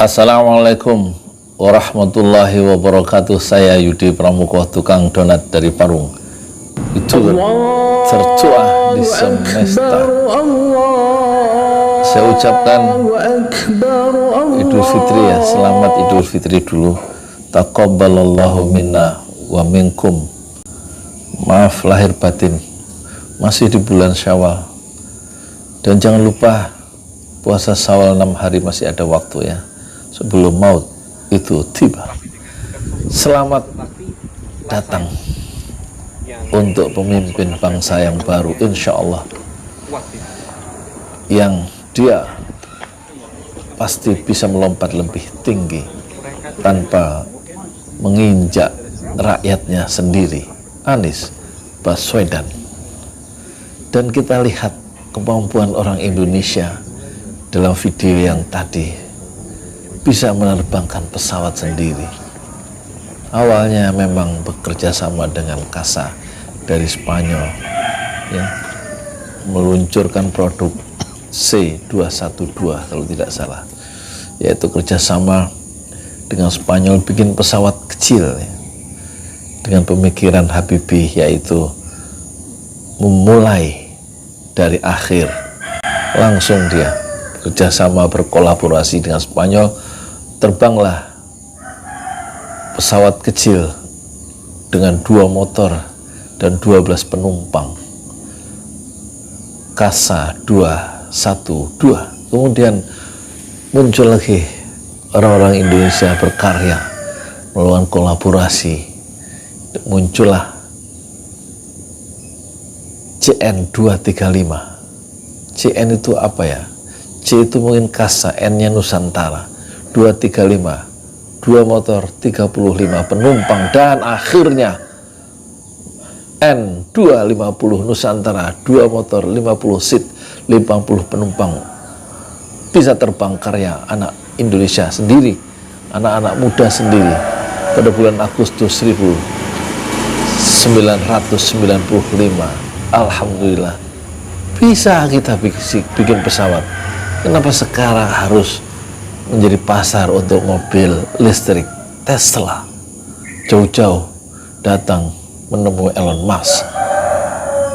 Assalamualaikum warahmatullahi wabarakatuh. Saya Yudi Pramuko, tukang donat dari Parung. Itu tertua di semesta. Saya ucapkan Idul Fitri ya, selamat Idul Fitri dulu. Taqabbalallahu minna wa minkum. Maaf lahir batin, masih di bulan Syawal. Dan jangan lupa puasa Syawal 6 hari, masih ada waktu ya, sebelum maut itu tiba. Selamat datang untuk pemimpin bangsa yang baru, insya Allah, yang dia pasti bisa melompat lebih tinggi tanpa menginjak rakyatnya sendiri, Anies Baswedan. Dan kita lihat kemampuan orang Indonesia dalam video yang tadi, bisa menerbangkan pesawat sendiri. Awalnya memang bekerja sama dengan CASA dari Spanyol ya, meluncurkan produk C212 kalau tidak salah, yaitu kerjasama dengan Spanyol bikin pesawat kecil ya, dengan pemikiran Habibie, yaitu memulai dari akhir, langsung dia kerjasama berkolaborasi dengan Spanyol. Terbanglah pesawat kecil dengan 2 motor dan 12 penumpang, CASA 212. Kemudian muncul lagi orang-orang Indonesia berkarya melakukan kolaborasi. Muncullah CN235. CN itu apa ya? C itu mungkin CASA, N-nya Nusantara. 235, 2 motor, 35 penumpang, dan akhirnya N250 Nusantara, 2 motor, 50 seat, 50 penumpang. Bisa terbang karya anak Indonesia sendiri, anak-anak muda sendiri, pada bulan Agustus 1995. Alhamdulillah, bisa kita bikin pesawat. Kenapa sekarang harus menjadi pasar untuk mobil listrik Tesla? Jauh-jauh datang menemui Elon Musk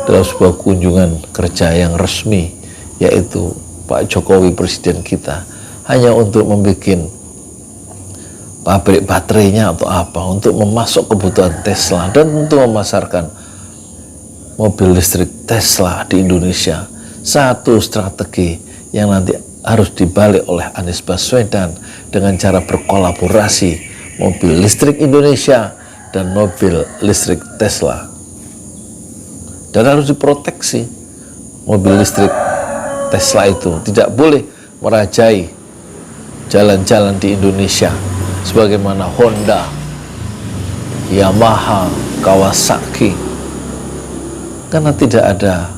dalam sebuah kunjungan kerja yang resmi, yaitu Pak Jokowi, presiden kita, hanya untuk membuat pabrik baterainya atau apa, untuk memasok kebutuhan Tesla dan untuk memasarkan mobil listrik Tesla di Indonesia. Satu strategi yang nanti harus dibalik oleh Anies Baswedan dengan cara berkolaborasi mobil listrik Indonesia dan mobil listrik Tesla. Dan harus diproteksi mobil listrik Tesla itu, tidak boleh merajai jalan-jalan di Indonesia sebagaimana Honda, Yamaha, Kawasaki, karena tidak ada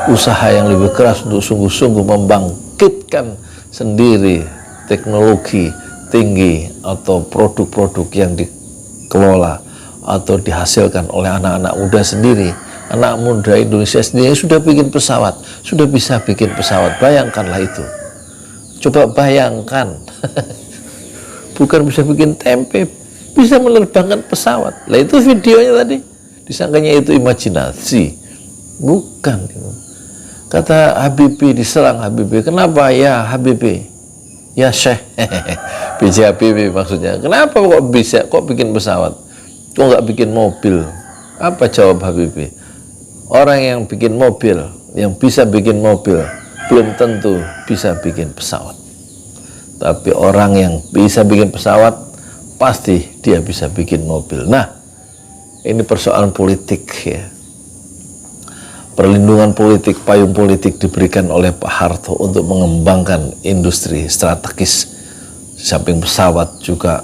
usaha yang lebih keras untuk sungguh-sungguh membangkitkan sendiri teknologi tinggi atau produk-produk yang dikelola atau dihasilkan oleh anak-anak muda sendiri. Anak muda Indonesia sendiri sudah bikin pesawat, sudah bisa bikin pesawat. Bayangkanlah itu, coba bayangkan. Bukan bisa bikin tempe, bisa menerbangkan pesawat. Lah itu videonya tadi, disangkanya itu imajinasi. Bukan. Kata Habibie, diserang Habibie. Kenapa ya Habibie? Ya Syekh. BJ Habibie maksudnya. Kenapa kok bisa, kok bikin pesawat? Kok nggak bikin mobil? Apa jawab Habibie? Orang yang bikin mobil, yang bisa bikin mobil, belum tentu bisa bikin pesawat. Tapi orang yang bisa bikin pesawat, pasti dia bisa bikin mobil. Nah, ini persoalan politik ya. Perlindungan politik, payung politik diberikan oleh Pak Harto untuk mengembangkan industri strategis. Di samping pesawat juga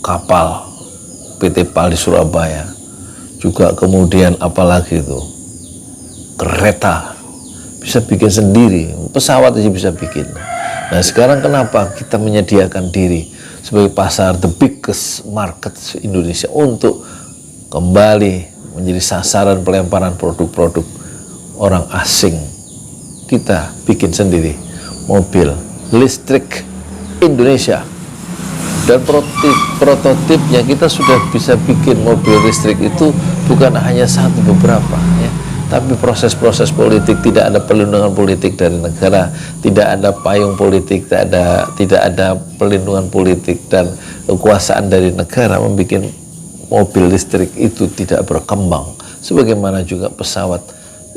kapal, PT PAL di Surabaya. Juga kemudian apalagi itu, kereta, bisa bikin sendiri, pesawat aja bisa bikin. Nah sekarang kenapa kita menyediakan diri sebagai pasar, the biggest market Indonesia, untuk kembali menjadi sasaran pelemparan produk-produk orang asing. Kita bikin sendiri mobil listrik Indonesia Dan prototipnya kita sudah bisa bikin mobil listrik itu bukan hanya satu, beberapa ya. Tapi proses-proses politik, tidak ada perlindungan politik dari negara, tidak ada payung politik, tidak ada perlindungan politik dan kekuasaan dari negara membuat mobil listrik itu tidak berkembang. Sebagaimana juga pesawat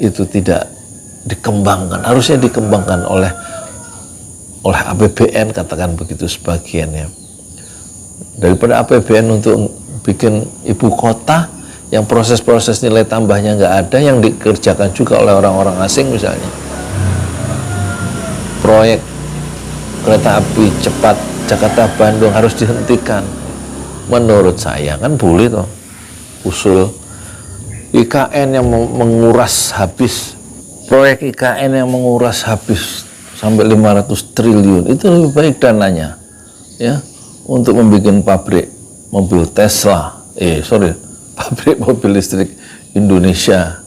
itu tidak dikembangkan, harusnya dikembangkan oleh APBN, katakan begitu sebagiannya. Daripada APBN untuk bikin ibu kota yang proses-proses nilai tambahnya nggak ada, yang dikerjakan juga oleh orang-orang asing, misalnya proyek kereta api cepat Jakarta-Bandung harus dihentikan. Menurut saya kan boleh toh usul IKN yang menguras habis, proyek IKN yang menguras habis sampai 500 triliun, itu lebih baik dananya ya untuk membuat pabrik mobil Tesla, pabrik mobil listrik Indonesia,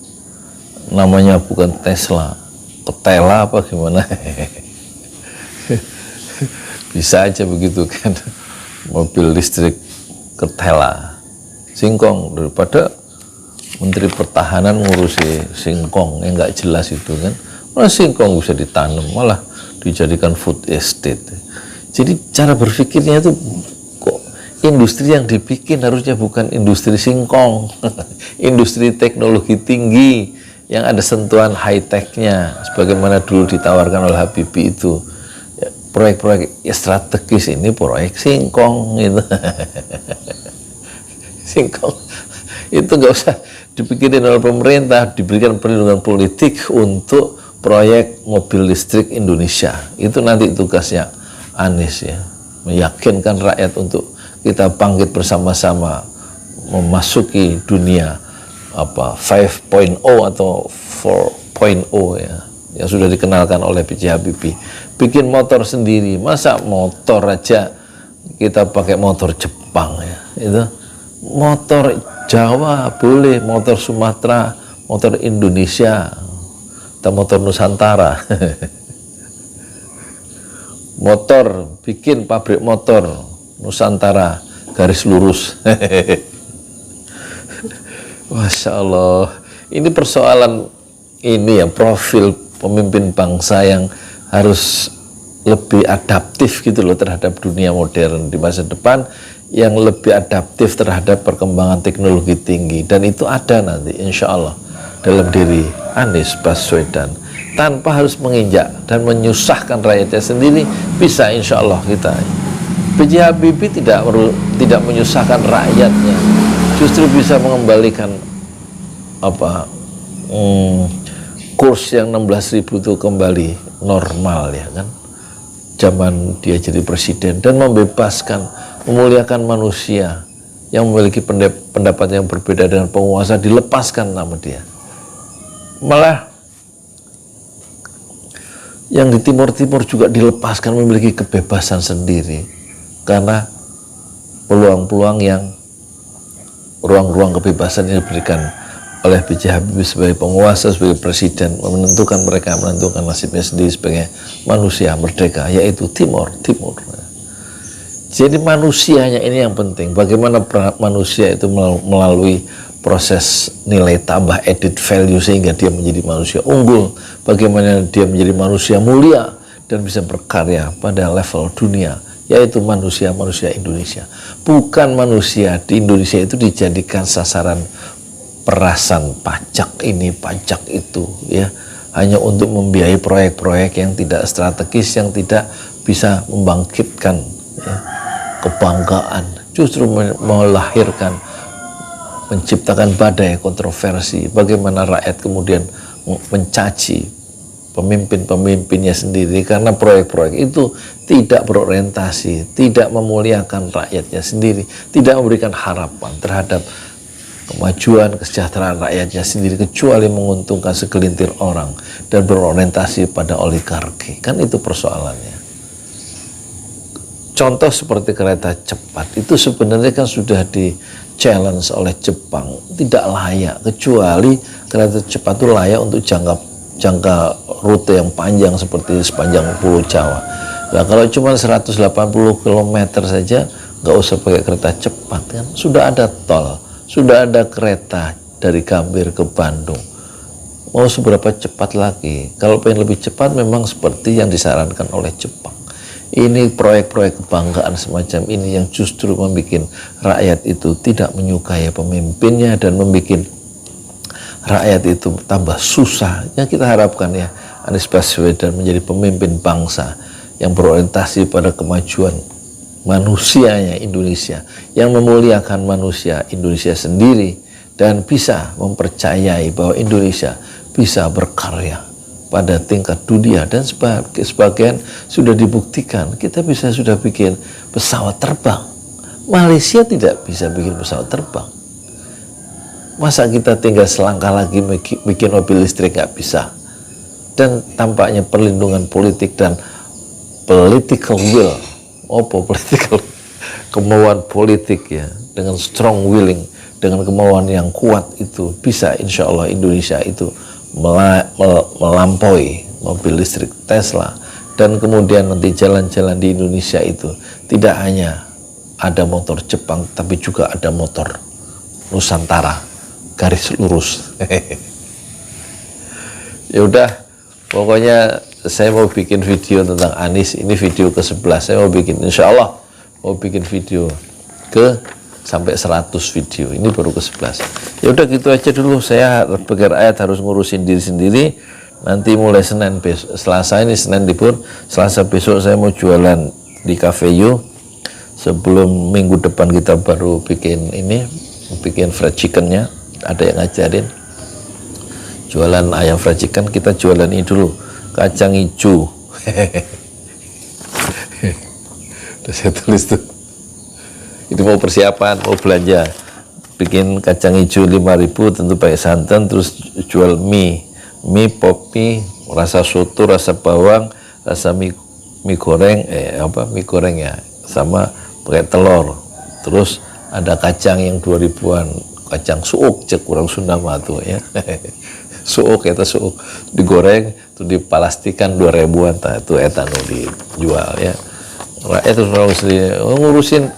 namanya bukan Tesla, Ketela apa gimana. Bisa aja begitu kan, mobil listrik Ketela, singkong, daripada Menteri Pertahanan ngurusi singkong yang nggak jelas itu kan. Malah singkong bisa ditanam, malah dijadikan food estate. Jadi cara berpikirnya itu kok industri yang dibikin harusnya bukan industri singkong, industri teknologi tinggi yang ada sentuhan high-tech-nya, sebagaimana dulu ditawarkan oleh Habibie itu. Ya, proyek-proyek ya strategis ini proyek singkong gitu. Singkong itu nggak usah dipikirin oleh pemerintah, diberikan perlindungan politik untuk proyek mobil listrik Indonesia. Itu nanti tugasnya Anies ya, meyakinkan rakyat untuk kita bangkit bersama-sama memasuki dunia 5.0 atau 4.0 ya, yang sudah dikenalkan oleh B.J. Habibie. Bikin motor sendiri, masa motor aja kita pakai motor Jepang ya, itu motor Jawa boleh, motor Sumatera, motor Indonesia, atau motor Nusantara. Motor, bikin pabrik motor Nusantara garis lurus. Masya Allah, ini persoalan ini ya, profil pemimpin bangsa yang harus lebih adaptif gitu loh terhadap dunia modern di masa depan, yang lebih adaptif terhadap perkembangan teknologi tinggi, dan itu ada nanti insya Allah dalam diri Anies Baswedan, tanpa harus menginjak dan menyusahkan rakyatnya sendiri. Bisa insya Allah kita. B.J. Habibie tidak menyusahkan rakyatnya, justru bisa mengembalikan kurs yang 16.000 itu kembali normal ya kan, zaman dia jadi presiden, dan membebaskan, memuliakan manusia yang memiliki pendapat yang berbeda dengan penguasa, dilepaskan nama dia. Malah yang di timur-timur juga dilepaskan, memiliki kebebasan sendiri, karena peluang-peluang yang ruang-ruang kebebasan yang diberikan oleh B.J. Habibie sebagai penguasa, sebagai presiden, mereka menentukan nasibnya sendiri sebagai manusia merdeka, yaitu timur. Jadi manusianya ini yang penting, bagaimana manusia itu melalui proses nilai tambah added value sehingga dia menjadi manusia unggul, bagaimana dia menjadi manusia mulia dan bisa berkarya pada level dunia, yaitu manusia Indonesia. Bukan manusia di Indonesia itu dijadikan sasaran perasan pajak ini, pajak itu ya, hanya untuk membiayai proyek-proyek yang tidak strategis, yang tidak bisa membangkitkan ya, kebanggaan, justru melahirkan, menciptakan badai kontroversi. Bagaimana rakyat kemudian mencaci pemimpin-pemimpinnya sendiri karena proyek-proyek itu tidak berorientasi, tidak memuliakan rakyatnya sendiri, tidak memberikan harapan terhadap kemajuan kesejahteraan rakyatnya sendiri, kecuali menguntungkan segelintir orang dan berorientasi pada oligarki. Kan itu persoalannya. Contoh seperti kereta cepat itu sebenarnya kan sudah di challenge oleh Jepang, tidak layak, kecuali kereta cepat itu layak untuk jangka rute yang panjang seperti sepanjang Pulau Jawa. Nah, kalau cuma 180 km saja nggak usah pakai kereta cepat kan, sudah ada tol, sudah ada kereta dari Gambir ke Bandung. Mau seberapa cepat lagi? Kalau pengen lebih cepat memang seperti yang disarankan oleh Jepang. Ini proyek-proyek kebanggaan semacam ini yang justru membuat rakyat itu tidak menyukai pemimpinnya dan membuat rakyat itu tambah susah. Yang kita harapkan ya, Anies Baswedan menjadi pemimpin bangsa yang berorientasi pada kemajuan manusianya Indonesia, yang memuliakan manusia Indonesia sendiri dan bisa mempercayai bahwa Indonesia bisa berkarya pada tingkat dunia, dan sebagian sudah dibuktikan. Kita sudah bikin pesawat terbang. Malaysia tidak bisa bikin pesawat terbang. Masa kita tinggal selangkah lagi bikin mobil listrik? Nggak bisa. Dan tampaknya perlindungan politik dan political will, political, kemauan politik ya, dengan strong willing, dengan kemauan yang kuat itu bisa insya Allah Indonesia itu melampaui mobil listrik Tesla. Dan kemudian nanti jalan-jalan di Indonesia itu tidak hanya ada motor Jepang, tapi juga ada motor Nusantara garis lurus. Ya udah, pokoknya saya mau bikin video tentang Anies. Ini video ke-11. Saya mau bikin, insya Allah mau bikin video sampai 100 video. Ini baru ke-11. Ya udah gitu aja dulu. Saya Bager Ayat harus ngurusin diri sendiri. Nanti mulai Senin besok, Selasa ini Senin libur. Selasa besok saya mau jualan di Cafe You. Sebelum minggu depan kita baru bikin fried chickennya. Ada yang ngajarin jualan ayam fried chicken. Kita jualan ini dulu, kacang hijau. Udah saya tulis tuh. Itu mau persiapan, mau belanja. Bikin kacang hijau 5.000, tentu pakai santan, terus jual mie popi, rasa soto, rasa bawang, rasa mie goreng, mie goreng ya, sama pakai telur. Terus ada kacang yang 2.000-an, kacang suuk, cek kurang Sunda mah tuh ya. Suuk digoreng, tuh dipalastikan 2.000-an, itu etanu dijual ya. Rakyat harus ngurusin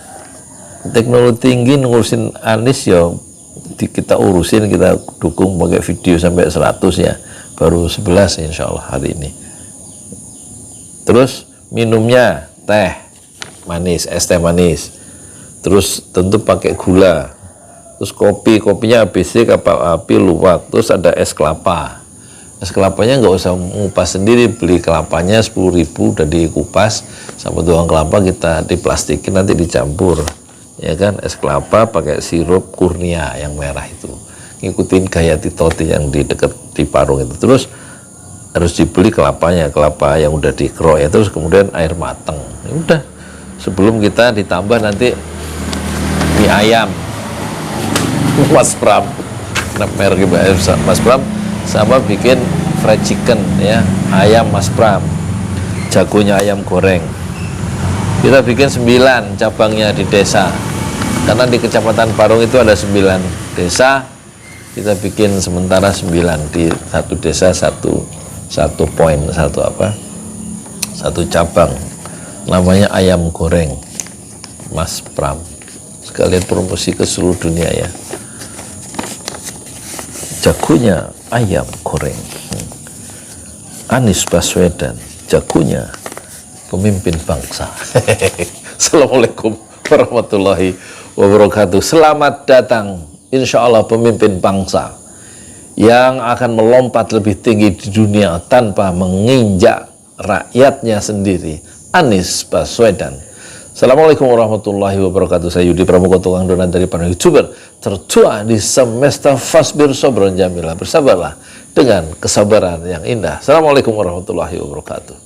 teknologi tinggi, ngurusin Anies ya kita urusin, kita dukung pakai video sampai 100 ya, baru 11 insya Allah hari ini. Terus minumnya teh manis, es teh manis, terus tentu pakai gula. Terus kopinya ABC kapal api luwak. Terus ada es kelapa. Es kelapanya nggak usah ngupas sendiri, beli kelapanya 10.000 udah dikupas sama tuang kelapa, kita diplastikin nanti dicampur. Ya kan, es kelapa pakai sirup kurnia yang merah itu. Ngikutin gaya Titoti yang di dekat di Parung itu. Terus harus dibeli kelapanya, kelapa yang udah dikerok ya. Terus kemudian air mateng. Ya udah. Sebelum kita ditambah nanti mie ayam. Mas Pram, merek Mas Pram, sama bikin fried chicken ya, ayam Mas Pram, jagonya ayam goreng. Kita bikin 9 cabangnya di desa, karena di Kecamatan Parung itu ada 9 desa. Kita bikin sementara 9 di satu desa, satu cabang, namanya ayam goreng Mas Pram. Sekalian promosi ke seluruh dunia ya. Jagonya ayam goreng Anies Baswedan, jagonya pemimpin bangsa. Assalamualaikum warahmatullahi wabarakatuh. Selamat datang insya Allah pemimpin bangsa yang akan melompat lebih tinggi di dunia tanpa menginjak rakyatnya sendiri, Anies Baswedan. Assalamualaikum warahmatullahi wabarakatuh. Saya Yudi Pramuka, tukang donat dari para YouTuber tertua di semesta. Fasbir Sobron Jamila, bersabarlah dengan kesabaran yang indah. Assalamualaikum warahmatullahi wabarakatuh.